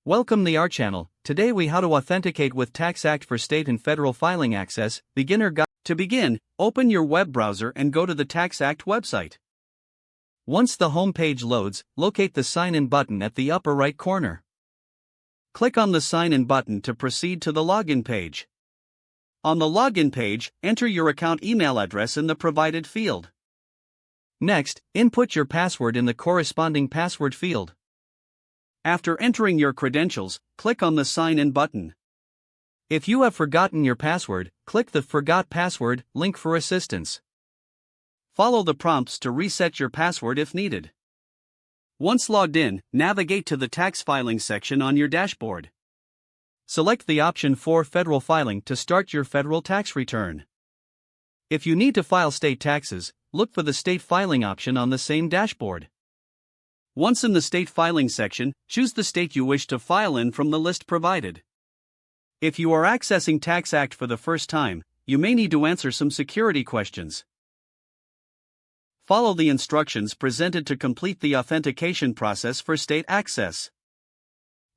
Welcome to our channel. Today we how to authenticate with TaxAct for state and federal filing access, beginner guide. To begin, open your web browser and go to the TaxAct website. Once the home page loads, locate the Sign In button at the upper right corner. Click on the Sign In button to proceed to the login page. On the login page, enter your account email address in the provided field. Next, input your password in the corresponding password field. After entering your credentials, click on the Sign In button. If you have forgotten your password, click the Forgot Password link for assistance. Follow the prompts to reset your password if needed. Once logged in, navigate to the tax filing section on your dashboard. Select the option for Federal Filing to start your federal tax return. If you need to file state taxes, look for the State Filing option on the same dashboard. Once in the State Filing section, choose the state you wish to file in from the list provided. If you are accessing TaxAct for the first time, you may need to answer some security questions. Follow the instructions presented to complete the authentication process for state access.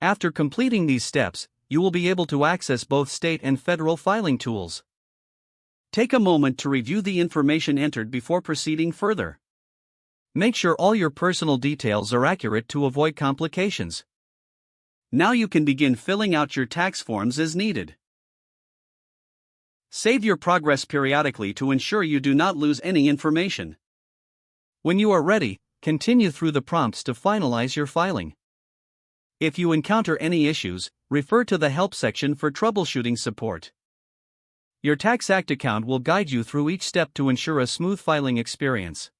After completing these steps, you will be able to access both state and federal filing tools. Take a moment to review the information entered before proceeding further. Make sure all your personal details are accurate to avoid complications. Now you can begin filling out your tax forms as needed. Save your progress periodically to ensure you do not lose any information. When you are ready, continue through the prompts to finalize your filing. If you encounter any issues, refer to the Help section for troubleshooting support. Your TaxAct account will guide you through each step to ensure a smooth filing experience.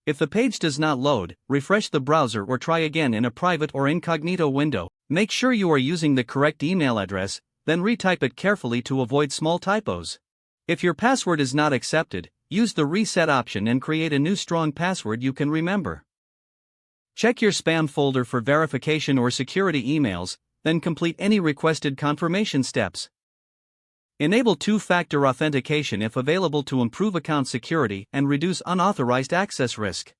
If the page does not load, refresh the browser or try again in a private or incognito window. Make sure you are using the correct email address, then retype it carefully to avoid small typos. If your password is not accepted, use the Reset option and create a new strong password you can remember. Check your spam folder for verification or security emails, then complete any requested confirmation steps. Enable two-factor authentication if available to improve account security and reduce unauthorized access risk.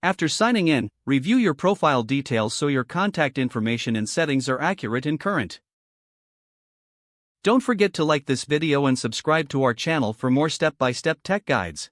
After signing in, review your profile details so your contact information and settings are accurate and current. Don't forget to like this video and subscribe to our channel for more step-by-step tech guides.